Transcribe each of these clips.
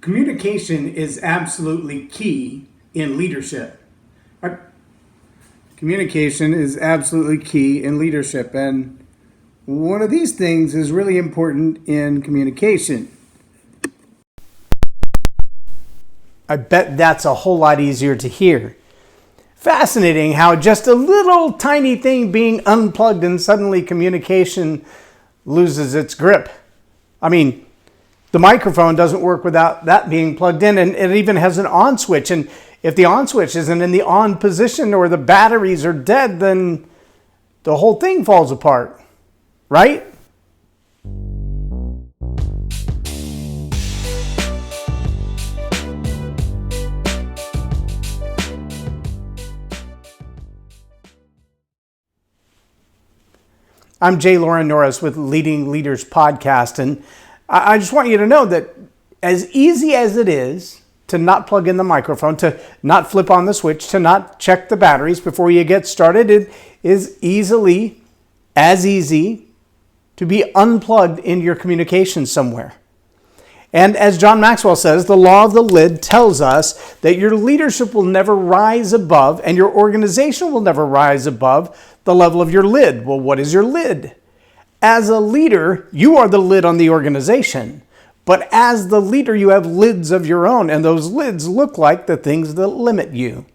Communication is absolutely key in leadership. Communication is absolutely key in leadership, and one of these things is really important in communication. I bet that's a whole lot easier to hear. Fascinating how just a little tiny thing being unplugged and suddenly communication loses its grip. I mean, the microphone doesn't work without that being plugged in, and it even has an on switch. And if the on switch isn't in the on position or the batteries are dead, then the whole thing falls apart, right? I'm Loren Norris with Leading Leaders Podcast, and I just want you to know that as easy as it is to not plug in the microphone, to not flip on the switch, to not check the batteries before you get started, it is as easy to be unplugged in your communication somewhere. And as John Maxwell says, the law of the lid tells us that your leadership will never rise above and your organization will never rise above the level of your lid. Well, what is your lid? As a leader, you are the lid on the organization. But as the leader, you have lids of your own, and those lids look like the things that limit you.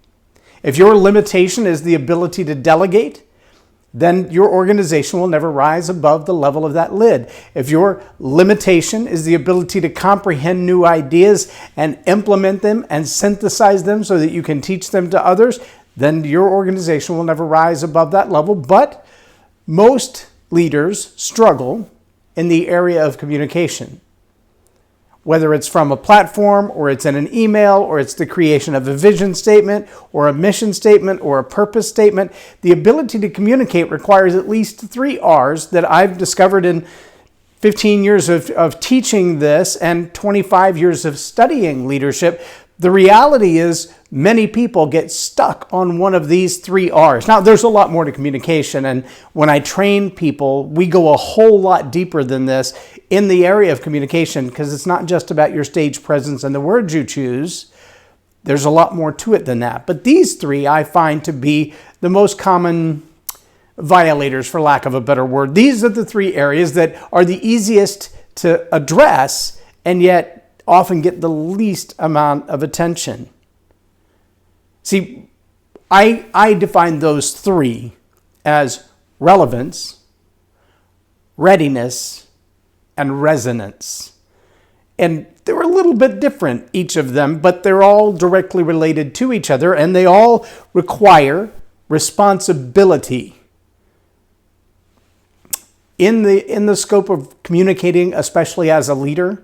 If your limitation is the ability to delegate, then your organization will never rise above the level of that lid. If your limitation is the ability to comprehend new ideas and implement them and synthesize them so that you can teach them to others, then your organization will never rise above that level. But most leaders struggle in the area of communication. Whether it's from a platform, or it's in an email, or it's the creation of a vision statement, or a mission statement, or a purpose statement, the ability to communicate requires at least 3 R's that I've discovered in 15 years of teaching this and 25 years of studying leadership. The reality is many people get stuck on one of these 3 R's. Now, there's a lot more to communication, and when I train people, we go a whole lot deeper than this in the area of communication, because it's not just about your stage presence and the words you choose. There's a lot more to it than that. But these 3 I find to be the most common violators, for lack of a better word. These are the 3 areas that are the easiest to address and yet often get the least amount of attention. See, I define those 3 as relevance, readiness, and resonance. And they're a little bit different, each of them, but they're all directly related to each other, and they all require responsibility. In the scope of communicating, especially as a leader,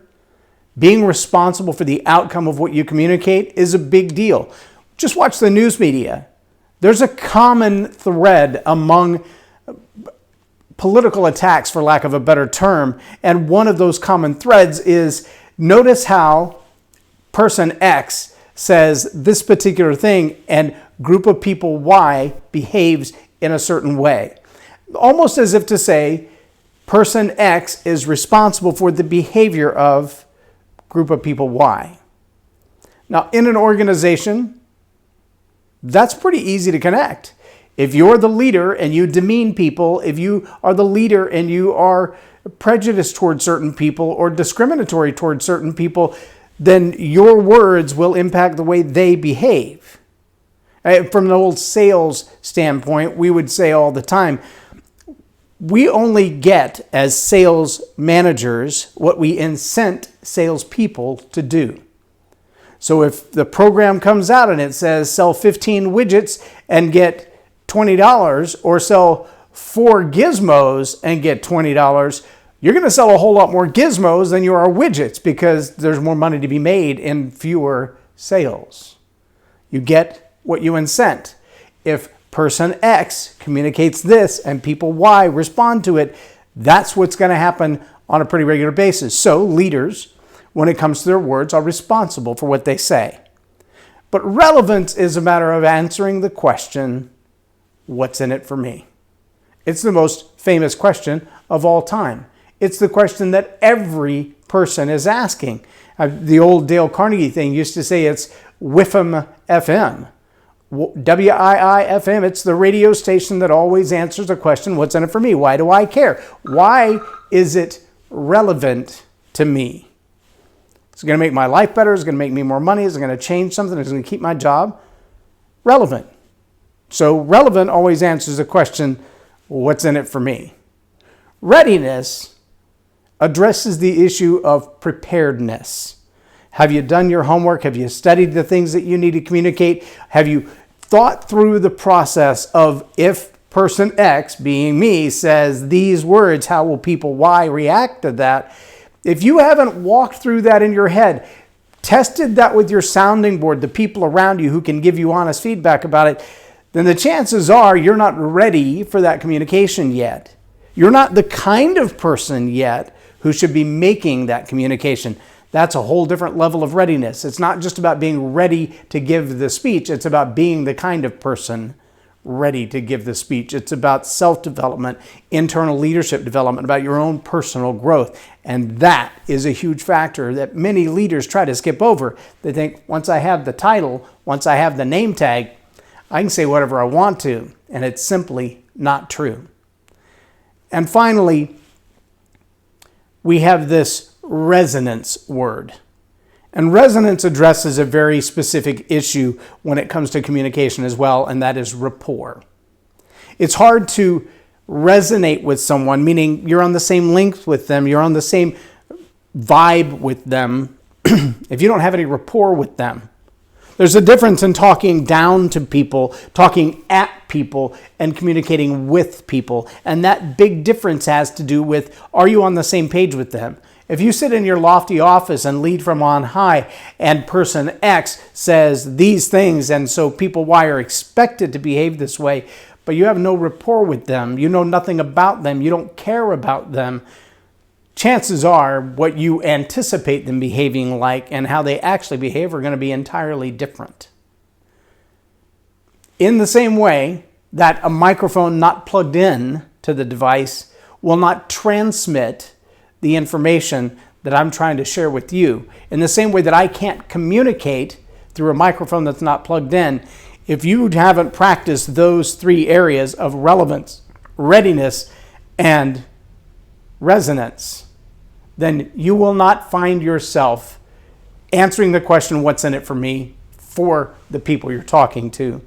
being responsible for the outcome of what you communicate is a big deal. Just watch the news media. There's a common thread among political attacks, for lack of a better term, and one of those common threads is, notice how person X says this particular thing and group of people Y behaves in a certain way. Almost as if to say, person X is responsible for the behavior of group of people Y. Now, in an organization, that's pretty easy to connect. If you're the leader and you demean people, if you are the leader and you are prejudiced towards certain people or discriminatory towards certain people, then your words will impact the way they behave. From an old sales standpoint, we would say all the time, we only get, as sales managers, what we incent salespeople to do. So if the program comes out and it says sell 15 widgets and get $20, or sell 4 gizmos and get $20, you're going to sell a whole lot more gizmos than you are widgets, because there's more money to be made in fewer sales. You get what you incent. If person X communicates this and people Y respond to it, that's what's going to happen on a pretty regular basis. So leaders, when it comes to their words, are responsible for what they say. But relevance is a matter of answering the question, what's in it for me? It's the most famous question of all time. It's the question that every person is asking. The old Dale Carnegie thing used to say it's WIFM FM. WIIFM, it's the radio station that always answers the question, what's in it for me? Why do I care? Why is it relevant to me? Is it going to make my life better? Is it going to make me more money? Is it going to change something? Is it going to keep my job? Relevant. So relevant always answers the question, what's in it for me? Readiness addresses the issue of preparedness. Have you done your homework? Have you studied the things that you need to communicate? Have you thought through the process of if person X, being me, says these words, how will people Y react to that? If you haven't walked through that in your head, tested that with your sounding board, the people around you who can give you honest feedback about it, then the chances are you're not ready for that communication yet. You're not the kind of person yet who should be making that communication. That's a whole different level of readiness. It's not just about being ready to give the speech. It's about being the kind of person ready to give the speech. It's about self-development, internal leadership development, about your own personal growth. And that is a huge factor that many leaders try to skip over. They think, once I have the title, once I have the name tag, I can say whatever I want to. And it's simply not true. And finally, we have this resonance word. And resonance addresses a very specific issue when it comes to communication as well, and that is rapport. It's hard to resonate with someone, meaning you're on the same length with them, you're on the same vibe with them, if you don't have any rapport with them. There's a difference in talking down to people, talking at people, and communicating with people. And that big difference has to do with, are you on the same page with them? If you sit in your lofty office and lead from on high, and person X says these things, and so people Y are expected to behave this way, but you have no rapport with them, you know nothing about them, you don't care about them, chances are what you anticipate them behaving like and how they actually behave are going to be entirely different. In the same way that a microphone not plugged in to the device will not transmit the information that I'm trying to share with you. In the same way that I can't communicate through a microphone that's not plugged in, if you haven't practiced those three areas of relevance, readiness, and resonance, then you will not find yourself answering the question, what's in it for me, for the people you're talking to.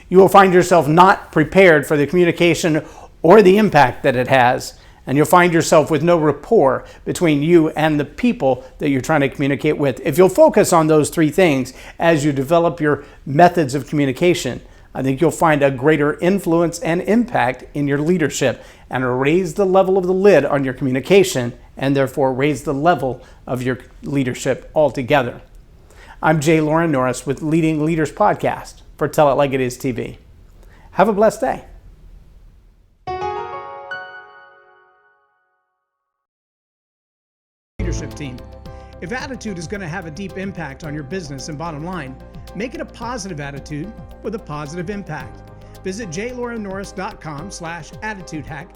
You will find yourself not prepared for the communication or the impact that it has. And you'll find yourself with no rapport between you and the people that you're trying to communicate with. If you'll focus on those three things as you develop your methods of communication, I think you'll find a greater influence and impact in your leadership and raise the level of the lid on your communication and therefore raise the level of your leadership altogether. I'm Loren Norris with Leading Leaders Podcast for Tell It Like It Is TV. Have a blessed day. Leadership team. If attitude is going to have a deep impact on your business and bottom line, make it a positive attitude with a positive impact. Visit jlorennorris.com/attitude hack